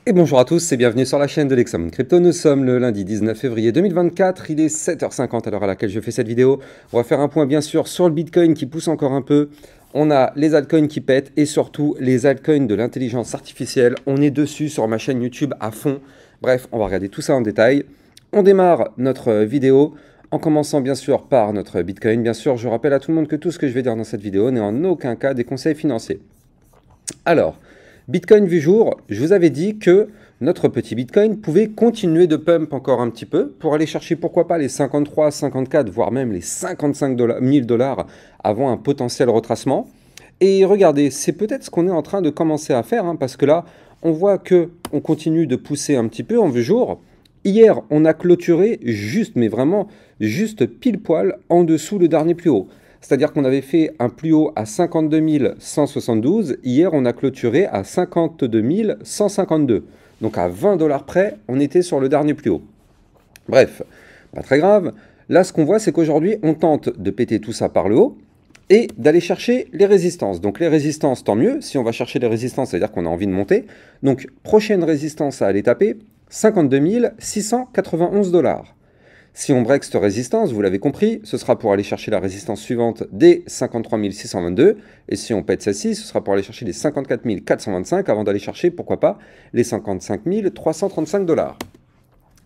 Et bonjour à tous et bienvenue sur la chaîne de l'Examen Crypto. Nous sommes le lundi 19 février 2024, il est 7h50 à l'heure à laquelle je fais cette vidéo. On va faire un point bien sûr sur le Bitcoin qui pousse encore un peu. On a les altcoins qui pètent et surtout les altcoins de l'intelligence artificielle. On est dessus sur ma chaîne YouTube à fond. Bref, on va regarder tout ça en détail. On démarre notre vidéo en commençant bien sûr par notre Bitcoin. Bien sûr, je rappelle à tout le monde que tout ce que je vais dire dans cette vidéo n'est en aucun cas des conseils financiers. Alors, Bitcoin vu jour, je vous avais dit que notre petit Bitcoin pouvait continuer de pump encore un petit peu pour aller chercher pourquoi pas les 53, 54, voire même les 55 000 $ avant un potentiel retracement. Et regardez, c'est peut-être ce qu'on est en train de commencer à faire, parce que là, on voit que on continue de pousser un petit peu en vu jour. Hier, on a clôturé juste, mais vraiment juste pile poil en dessous le dernier plus haut. C'est-à-dire qu'on avait fait un plus haut à 52 172. Hier, on a clôturé à 52 152. Donc à 20 $ près, on était sur le dernier plus haut. Bref, pas très grave. Là, ce qu'on voit, c'est qu'aujourd'hui, on tente de péter tout ça par le haut et d'aller chercher les résistances. Donc les résistances, tant mieux. Si on va chercher les résistances, c'est-à-dire qu'on a envie de monter. Donc prochaine résistance à aller taper, 52 691 $. Si on break cette résistance, vous l'avez compris, ce sera pour aller chercher la résistance suivante des 53 622. Et si on pète celle-ci, ce sera pour aller chercher les 54 425 avant d'aller chercher, pourquoi pas, les 55 335 $.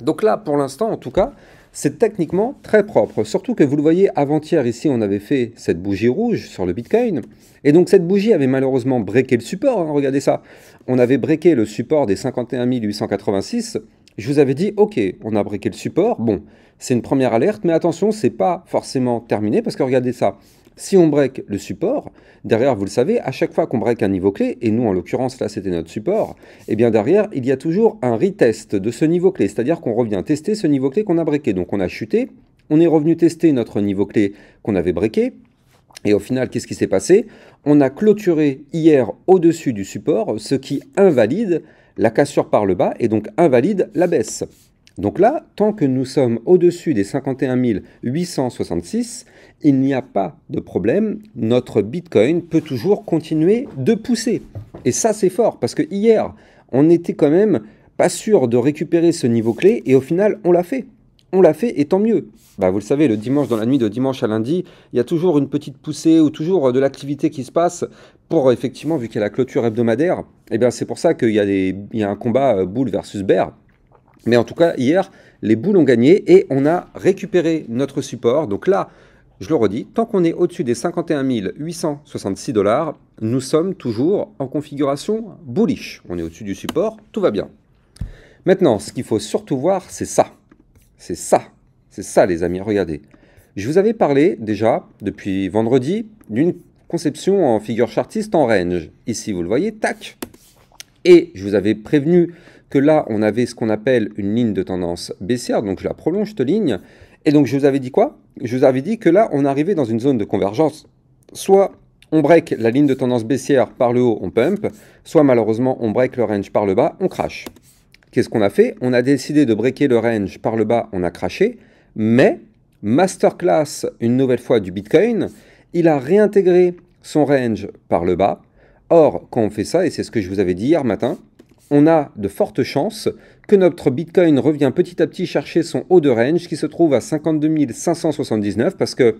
Donc là, pour l'instant, en tout cas, c'est techniquement très propre. Surtout que vous le voyez, avant-hier, ici, on avait fait cette bougie rouge sur le Bitcoin. Et donc cette bougie avait malheureusement breaké le support. Regardez ça. On avait breaké le support des 51 886. Je vous avais dit, ok, on a breaké le support. Bon, c'est une première alerte, mais attention, c'est pas forcément terminé parce que regardez ça. Si on break le support, derrière, vous le savez, à chaque fois qu'on break un niveau clé, et nous, en l'occurrence, là, c'était notre support, et bien derrière, il y a toujours un retest de ce niveau clé, c'est-à-dire qu'on revient tester ce niveau clé qu'on a breaké. Donc on a chuté, on est revenu tester notre niveau clé qu'on avait breaké, et au final, qu'est-ce qui s'est passé? On a clôturé hier au-dessus du support, ce qui invalide la cassure par le bas, et donc invalide la baisse. Donc là, tant que nous sommes au-dessus des 51 866, il n'y a pas de problème. Notre Bitcoin peut toujours continuer de pousser. Et ça, c'est fort, parce que hier, on n'était quand même pas sûr de récupérer ce niveau clé, et au final, on l'a fait. On l'a fait, et tant mieux. Vous le savez, le dimanche, dans la nuit de dimanche à lundi, il y a toujours une petite poussée ou toujours de l'activité qui se passe pour, effectivement, vu qu'il y a la clôture hebdomadaire, et bien c'est pour ça qu'il y a un combat boule versus bear. Mais en tout cas, hier, les boules ont gagné et on a récupéré notre support. Donc là, je le redis, tant qu'on est au-dessus des 51 866 $, nous sommes toujours en configuration bullish. On est au-dessus du support, tout va bien. Maintenant, ce qu'il faut surtout voir, c'est ça. C'est ça. C'est ça, les amis, regardez. Je vous avais parlé déjà, depuis vendredi, d'une conception en figure chartiste en range. Ici, vous le voyez, tac. Et je vous avais prévenu que là, on avait ce qu'on appelle une ligne de tendance baissière, donc je la prolonge, cette ligne. Et donc, je vous avais dit quoi? Je vous avais dit que là, on arrivait dans une zone de convergence. Soit on break la ligne de tendance baissière par le haut, on pump, soit malheureusement, on break le range par le bas, on crash. Qu'est-ce qu'on a fait? On a décidé de breaker le range par le bas, on a crashé, mais masterclass, une nouvelle fois du Bitcoin, il a réintégré son range par le bas. Or, quand on fait ça, et c'est ce que je vous avais dit hier matin, on a de fortes chances que notre Bitcoin revient petit à petit chercher son haut de range qui se trouve à 52 579 parce que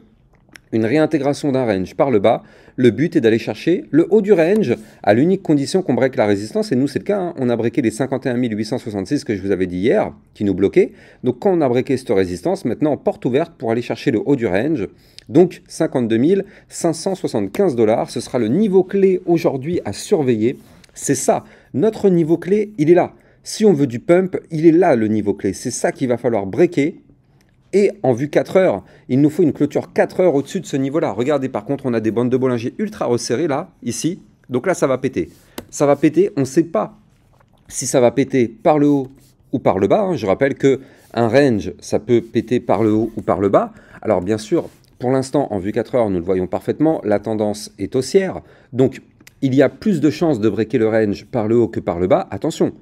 une réintégration d'un range par le bas, le but est d'aller chercher le haut du range à l'unique condition qu'on break la résistance. Et nous, c'est le cas. On a breaké les 51 866 que je vous avais dit hier, qui nous bloquaient. Donc quand on a breaké cette résistance, maintenant, porte ouverte pour aller chercher le haut du range. Donc 52 575 $, ce sera le niveau clé aujourd'hui à surveiller. C'est ça, notre niveau clé, il est là. Si on veut du pump, il est là le niveau clé. C'est ça qu'il va falloir breaker. Et en vue 4 heures, il nous faut une clôture 4 heures au-dessus de ce niveau-là. Regardez, par contre, on a des bandes de Bollinger ultra resserrées là, ici. Donc là, ça va péter. Ça va péter, on ne sait pas si ça va péter par le haut ou par le bas. Je rappelle qu'un range, ça peut péter par le haut ou par le bas. Alors bien sûr, pour l'instant, en vue 4 heures, nous le voyons parfaitement, la tendance est haussière. Donc, il y a plus de chances de breaker le range par le haut que par le bas. Attention,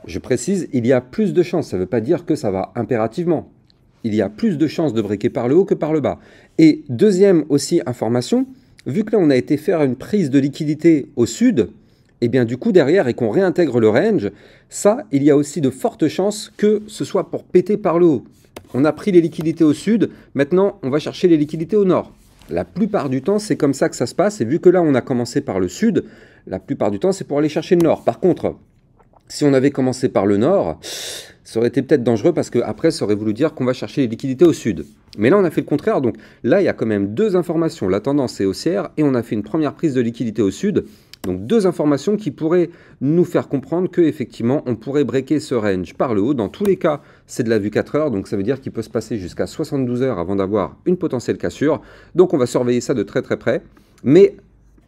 je précise, il y a plus de chances. Ça ne veut pas dire que ça va impérativement. Il y a plus de chances de breaker par le haut que par le bas. Et deuxième aussi information, vu que là on a été faire une prise de liquidité au sud, et bien du coup derrière et qu'on réintègre le range, ça, il y a aussi de fortes chances que ce soit pour péter par le haut. On a pris les liquidités au sud, maintenant on va chercher les liquidités au nord. La plupart du temps, c'est comme ça que ça se passe, et vu que là on a commencé par le sud, la plupart du temps c'est pour aller chercher le nord. Par contre, si on avait commencé par le nord, ça aurait été peut-être dangereux parce qu'après ça aurait voulu dire qu'on va chercher les liquidités au sud. Mais là on a fait le contraire, donc là il y a quand même deux informations, la tendance est haussière et on a fait une première prise de liquidité au sud. Donc deux informations qui pourraient nous faire comprendre qu'effectivement on pourrait breaker ce range par le haut. Dans tous les cas, c'est de la vue 4 heures, donc ça veut dire qu'il peut se passer jusqu'à 72 heures avant d'avoir une potentielle cassure. Donc on va surveiller ça de très très près. Mais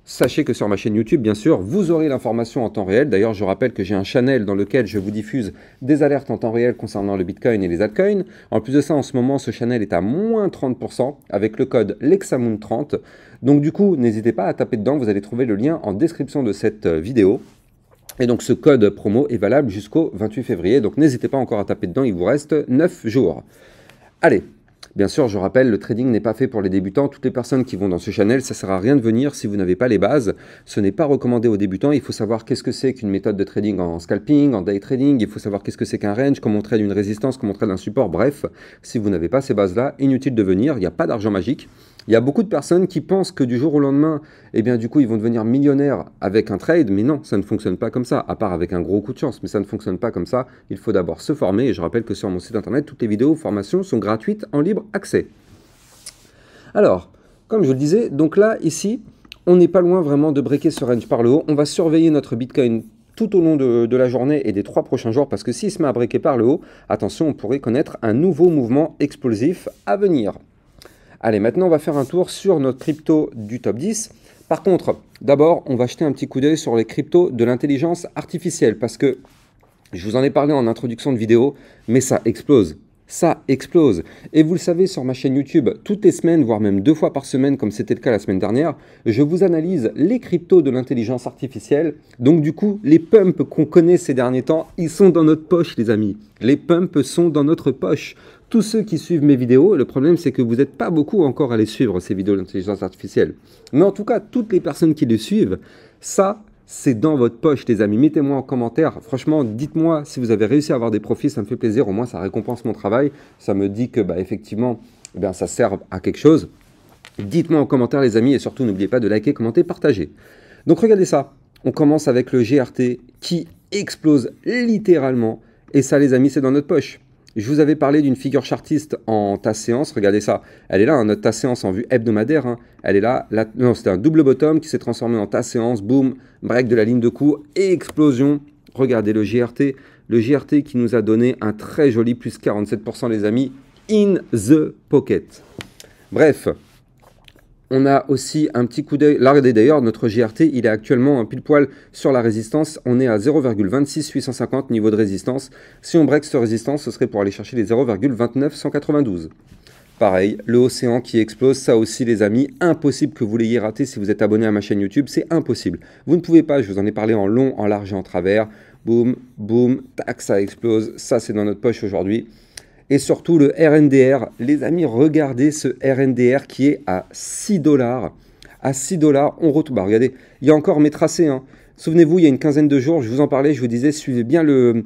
sachez que sur ma chaîne YouTube, bien sûr, vous aurez l'information en temps réel. D'ailleurs, je rappelle que j'ai un channel dans lequel je vous diffuse des alertes en temps réel concernant le Bitcoin et les altcoins. En plus de ça, en ce moment, ce channel est à moins 30% avec le code LEXAMOON30. Donc du coup, n'hésitez pas à taper dedans. Vous allez trouver le lien en description de cette vidéo. Et donc ce code promo est valable jusqu'au 28 février. Donc n'hésitez pas encore à taper dedans, il vous reste 9 jours. Allez! Bien sûr, je rappelle, le trading n'est pas fait pour les débutants. Toutes les personnes qui vont dans ce channel, ça ne sert à rien de venir si vous n'avez pas les bases. Ce n'est pas recommandé aux débutants. Il faut savoir qu'est-ce que c'est qu'une méthode de trading en scalping, en day trading. Il faut savoir qu'est-ce que c'est qu'un range, comment on trade une résistance, comment on trade un support. Bref, si vous n'avez pas ces bases-là, inutile de venir. Il n'y a pas d'argent magique. Il y a beaucoup de personnes qui pensent que du jour au lendemain, eh bien, du coup, ils vont devenir millionnaires avec un trade. Mais non, ça ne fonctionne pas comme ça, à part avec un gros coup de chance. Mais ça ne fonctionne pas comme ça. Il faut d'abord se former. Et je rappelle que sur mon site internet, toutes les vidéos, formations sont gratuites en libre accès. Alors, comme je vous le disais, donc là, ici, on n'est pas loin vraiment de breaker ce range par le haut. On va surveiller notre Bitcoin tout au long de la journée et des 3 prochains jours, parce que s'il se met à breaker par le haut, attention, on pourrait connaître un nouveau mouvement explosif à venir. Allez, maintenant, on va faire un tour sur notre crypto du top 10. Par contre, d'abord, on va jeter un petit coup d'œil sur les cryptos de l'intelligence artificielle, parce que je vous en ai parlé en introduction de vidéo, mais ça explose. Ça explose. Et vous le savez, sur ma chaîne YouTube, toutes les semaines, voire même 2 fois par semaine, comme c'était le cas la semaine dernière, je vous analyse les cryptos de l'intelligence artificielle. Donc du coup, les pumps qu'on connaît ces derniers temps, ils sont dans notre poche, les amis. Les pumps sont dans notre poche. Tous ceux qui suivent mes vidéos, le problème c'est que vous n'êtes pas beaucoup encore à les suivre, ces vidéos d'intelligence artificielle. Mais en tout cas, toutes les personnes qui les suivent, ça, c'est dans votre poche, les amis. Mettez-moi en commentaire. Franchement, dites-moi si vous avez réussi à avoir des profits. Ça me fait plaisir. Au moins, ça récompense mon travail. Ça me dit que, effectivement, ça sert à quelque chose. Dites-moi en commentaire, les amis. Et surtout, n'oubliez pas de liker, commenter, partager. Donc, regardez ça. On commence avec le GRT qui explose littéralement. Et ça, les amis, c'est dans notre poche. Je vous avais parlé d'une figure chartiste en tasse séance. Regardez ça. Elle est là, notre tasse séance en vue hebdomadaire. Hein. Elle est là. Non, c'était un double bottom qui s'est transformé en tasse séance. Boum, break de la ligne de coup et explosion. Regardez le GRT. Le GRT qui nous a donné un très joli plus 47%, les amis. In the pocket. Bref. On a aussi un petit coup d'œil. Là, regardez d'ailleurs, notre GRT, il est actuellement pile poil sur la résistance. On est à 0,26850 niveau de résistance. Si on break cette résistance, ce serait pour aller chercher les 0,29192. Pareil, le océan qui explose, ça aussi les amis, impossible que vous l'ayez raté si vous êtes abonné à ma chaîne YouTube, c'est impossible. Vous ne pouvez pas, je vous en ai parlé en long, en large et en travers. Boum, boum, tac, ça explose. Ça, c'est dans notre poche aujourd'hui. Et surtout le RNDR. Les amis, regardez ce RNDR qui est à 6 $. À 6 $, on retrouve. Bah, regardez, il y a encore mes tracés. Hein. Souvenez-vous, il y a une quinzaine de jours, je vous en parlais, je vous disais, suivez bien le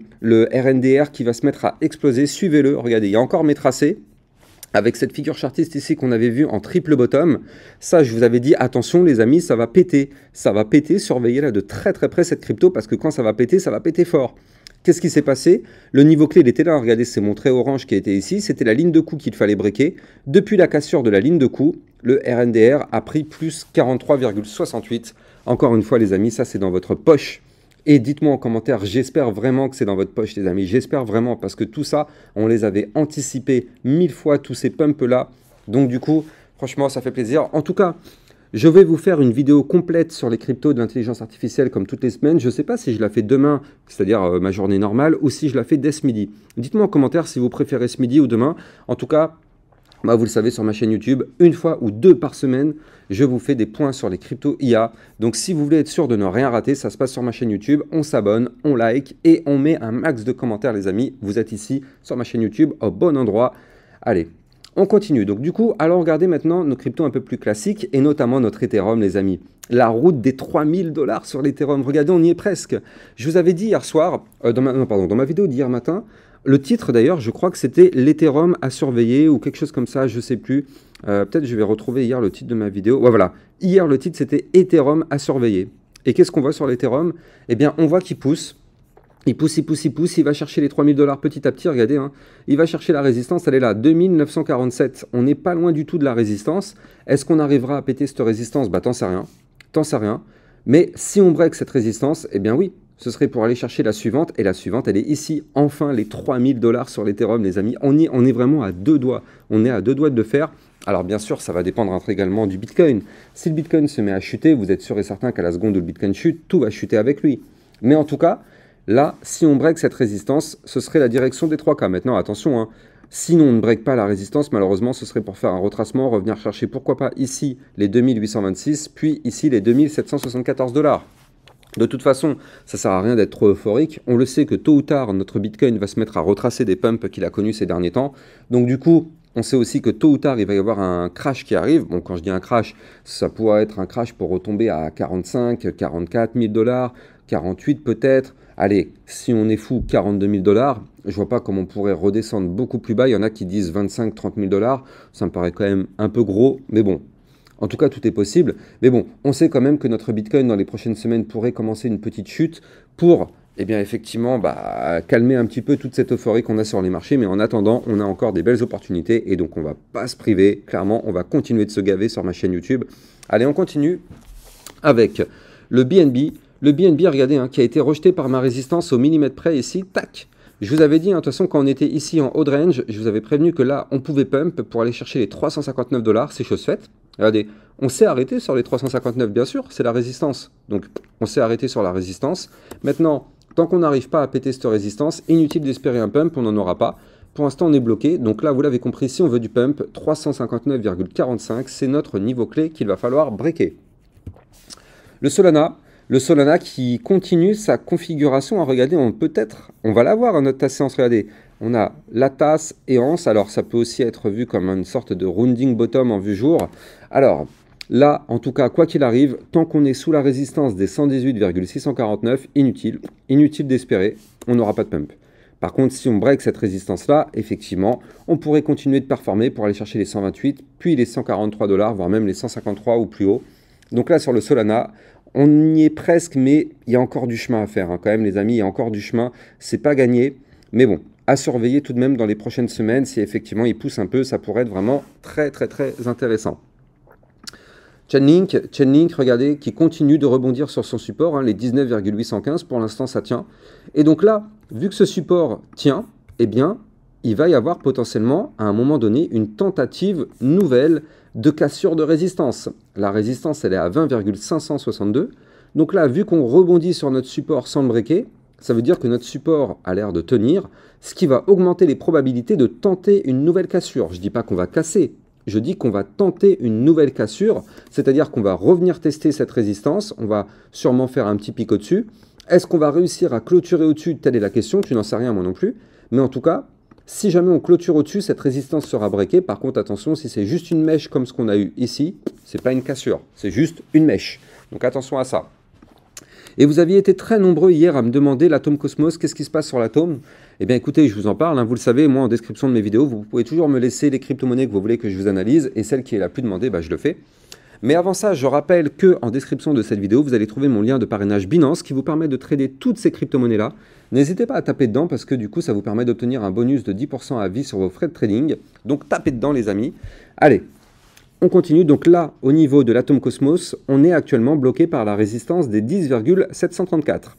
RNDR qui va se mettre à exploser. Suivez-le. Regardez, il y a encore mes tracés. Avec cette figure chartiste ici qu'on avait vue en triple bottom, ça je vous avais dit, attention les amis, ça va péter. Ça va péter, surveillez là de très très près cette crypto parce que quand ça va péter fort. Qu'est-ce qui s'est passé? Le niveau clé, il était là. Regardez, c'est mon trait orange qui était ici. C'était la ligne de coup qu'il fallait breaker. Depuis la cassure de la ligne de coup, le RNDR a pris plus 43,68. Encore une fois, les amis, ça, c'est dans votre poche. Et dites-moi en commentaire, j'espère vraiment que c'est dans votre poche, les amis. J'espère vraiment, parce que tout ça, on les avait anticipés 1000 fois, tous ces pumps-là. Donc, du coup, franchement, ça fait plaisir. En tout cas, je vais vous faire une vidéo complète sur les cryptos de l'intelligence artificielle comme toutes les semaines. Je ne sais pas si je la fais demain, c'est-à-dire ma journée normale, ou si je la fais dès ce midi. Dites-moi en commentaire si vous préférez ce midi ou demain. En tout cas, vous le savez sur ma chaîne YouTube, une fois ou 2 par semaine, je vous fais des points sur les cryptos IA. Donc si vous voulez être sûr de ne rien rater, ça se passe sur ma chaîne YouTube. On s'abonne, on like et on met un max de commentaires, les amis. Vous êtes ici sur ma chaîne YouTube au bon endroit. Allez. On continue. Donc du coup, allons regarder maintenant nos cryptos un peu plus classiques et notamment notre Ethereum, les amis. La route des 3000 $ sur l'Ethereum. Regardez, on y est presque. Je vous avais dit hier soir, dans ma vidéo d'hier matin, le titre d'ailleurs, je crois que c'était l'Ethereum à surveiller ou quelque chose comme ça, je ne sais plus. Peut-être je vais retrouver hier le titre de ma vidéo. Ouais, voilà. Hier, le titre, c'était Ethereum à surveiller. Et qu'est-ce qu'on voit sur l'Ethereum? Eh bien, on voit qu'il pousse. Il pousse, il pousse, il pousse, il va chercher les 3000 $ petit à petit, regardez, hein. Il va chercher la résistance, elle est là, 2947. On n'est pas loin du tout de la résistance. Est-ce qu'on arrivera à péter cette résistance? Bah, t'en sais rien. T'en sais rien. Mais si on break cette résistance, eh bien oui, ce serait pour aller chercher la suivante. Et la suivante, elle est ici, enfin, les 3000 $ sur l'Ethereum, les amis. On est vraiment à deux doigts. On est à deux doigts de le faire. Alors bien sûr, ça va dépendre également du Bitcoin. Si le Bitcoin se met à chuter, vous êtes sûr et certain qu'à la seconde où le Bitcoin chute, tout va chuter avec lui. Mais en tout cas, là, si on break cette résistance, ce serait la direction des 3K. Maintenant, attention, hein, si on ne break pas la résistance, malheureusement, ce serait pour faire un retracement, revenir chercher, pourquoi pas, ici, les 2826, puis ici, les 2774 $. De toute façon, ça ne sert à rien d'être trop euphorique. On le sait que tôt ou tard, notre Bitcoin va se mettre à retracer des pumps qu'il a connus ces derniers temps. Donc du coup, on sait aussi que tôt ou tard, il va y avoir un crash qui arrive. Bon, quand je dis un crash, ça pourrait être un crash pour retomber à 45, 44 000 $, 48 peut-être. Allez, si on est fou, 42 000 $. Je vois pas comment on pourrait redescendre beaucoup plus bas. Il y en a qui disent 25, 30 000 $. Ça me paraît quand même un peu gros, mais bon. En tout cas, tout est possible. Mais bon, on sait quand même que notre Bitcoin, dans les prochaines semaines, pourrait commencer une petite chute pour, eh bien, effectivement, calmer un petit peu toute cette euphorie qu'on a sur les marchés. Mais en attendant, on a encore des belles opportunités et donc on ne va pas se priver. Clairement, on va continuer de se gaver sur ma chaîne YouTube. Allez, on continue avec le BNB. Le BNB, regardez, hein, qui a été rejeté par ma résistance au millimètre près ici. Tac! Je vous avais dit, hein, de toute façon, quand on était ici en haut de range, je vous avais prévenu que là, on pouvait pump pour aller chercher les 359 $. C'est chose faite. Regardez, on s'est arrêté sur les 359, bien sûr, c'est la résistance. Donc, on s'est arrêté sur la résistance. Maintenant, tant qu'on n'arrive pas à péter cette résistance, inutile d'espérer un pump, on n'en aura pas. Pour l'instant, on est bloqué. Donc là, vous l'avez compris, si on veut du pump, 359,45, c'est notre niveau clé qu'il va falloir breaker. Le Solana qui continue sa configuration. Regardez, on va l'avoir, notre tasse séance. Regardez, on a la tasse et anse. Alors, ça peut aussi être vu comme une sorte de rounding bottom en vue jour. Alors, là, en tout cas, quoi qu'il arrive, tant qu'on est sous la résistance des 118,649, inutile d'espérer, on n'aura pas de pump. Par contre, si on break cette résistance-là, effectivement, on pourrait continuer de performer pour aller chercher les 128, puis les 143 $, voire même les 153 ou plus haut. Donc là, sur le Solana, on y est presque, mais il y a encore du chemin à faire. Hein, quand même, les amis, il y a encore du chemin. C'est pas gagné, mais bon, à surveiller tout de même dans les prochaines semaines. Si effectivement il pousse un peu, ça pourrait être vraiment très, très, très intéressant. Chainlink, regardez, qui continue de rebondir sur son support, hein, les 19,815. Pour l'instant, ça tient. Et donc là, vu que ce support tient, eh bien, il va y avoir potentiellement, à un moment donné, une tentative nouvelle de cassure de résistance. La résistance, elle est à 20,562. Donc là, vu qu'on rebondit sur notre support sans le breaker, ça veut dire que notre support a l'air de tenir, ce qui va augmenter les probabilités de tenter une nouvelle cassure. Je ne dis pas qu'on va casser, je dis qu'on va tenter une nouvelle cassure, c'est-à-dire qu'on va revenir tester cette résistance, on va sûrement faire un petit pic au-dessus. Est-ce qu'on va réussir à clôturer au-dessus? Telle est la question, tu n'en sais rien, moi non plus. Mais en tout cas, si jamais on clôture au-dessus, cette résistance sera breakée. Par contre, attention, si c'est juste une mèche comme ce qu'on a eu ici, c'est pas une cassure, c'est juste une mèche. Donc attention à ça. Et vous aviez été très nombreux hier à me demander l'Atom Cosmos, qu'est-ce qui se passe sur l'Atom? Eh bien écoutez, je vous en parle, hein, vous le savez, moi en description de mes vidéos, vous pouvez toujours me laisser les crypto-monnaies que vous voulez que je vous analyse, et celle qui est la plus demandée, je le fais. Mais avant ça, je rappelle qu'en description de cette vidéo, vous allez trouver mon lien de parrainage Binance qui vous permet de trader toutes ces crypto-monnaies-là. N'hésitez pas à taper dedans parce que du coup, ça vous permet d'obtenir un bonus de 10% à vie sur vos frais de trading. Donc tapez dedans les amis. Allez, on continue. Donc là, au niveau de l'Atom Cosmos, on est actuellement bloqué par la résistance des 10,734.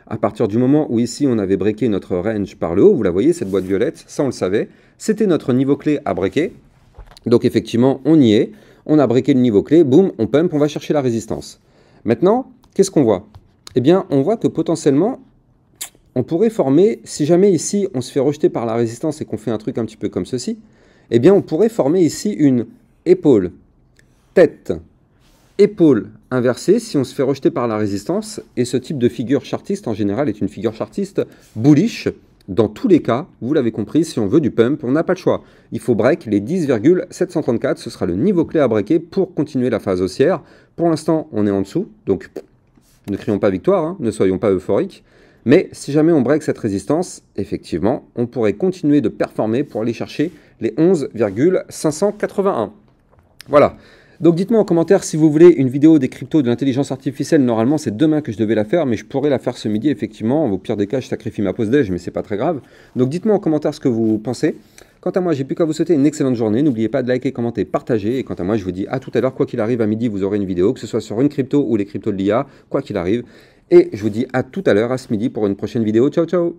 À partir du moment où ici, on avait breaké notre range par le haut, vous la voyez, cette boîte violette, ça on le savait, c'était notre niveau clé à breaker. Donc effectivement, on y est. On a breaké le niveau clé, boum, on pump, on va chercher la résistance. Maintenant, qu'est-ce qu'on voit? Eh bien, on voit que potentiellement, on pourrait former, si jamais ici, on se fait rejeter par la résistance et qu'on fait un truc un petit peu comme ceci, eh bien, on pourrait former ici une épaule, tête, épaule inversée si on se fait rejeter par la résistance. Et ce type de figure chartiste, en général, est une figure chartiste bullish. Dans tous les cas, vous l'avez compris, si on veut du pump, on n'a pas le choix. Il faut break les 10,734, ce sera le niveau clé à breaker pour continuer la phase haussière. Pour l'instant, on est en dessous, donc ne crions pas victoire, hein, ne soyons pas euphoriques. Mais si jamais on break cette résistance, effectivement, on pourrait continuer de performer pour aller chercher les 11,581. Voilà. Donc dites-moi en commentaire si vous voulez une vidéo des cryptos de l'intelligence artificielle. Normalement, c'est demain que je devais la faire, mais je pourrais la faire ce midi, effectivement. Au pire des cas, je sacrifie ma pause déj, mais c'est pas très grave. Donc dites-moi en commentaire ce que vous pensez. Quant à moi, j'ai plus qu'à vous souhaiter une excellente journée. N'oubliez pas de liker, commenter, partager. Et quant à moi, je vous dis à tout à l'heure. Quoi qu'il arrive, à midi, vous aurez une vidéo, que ce soit sur une crypto ou les cryptos de l'IA, quoi qu'il arrive. Et je vous dis à tout à l'heure, à ce midi, pour une prochaine vidéo. Ciao, ciao!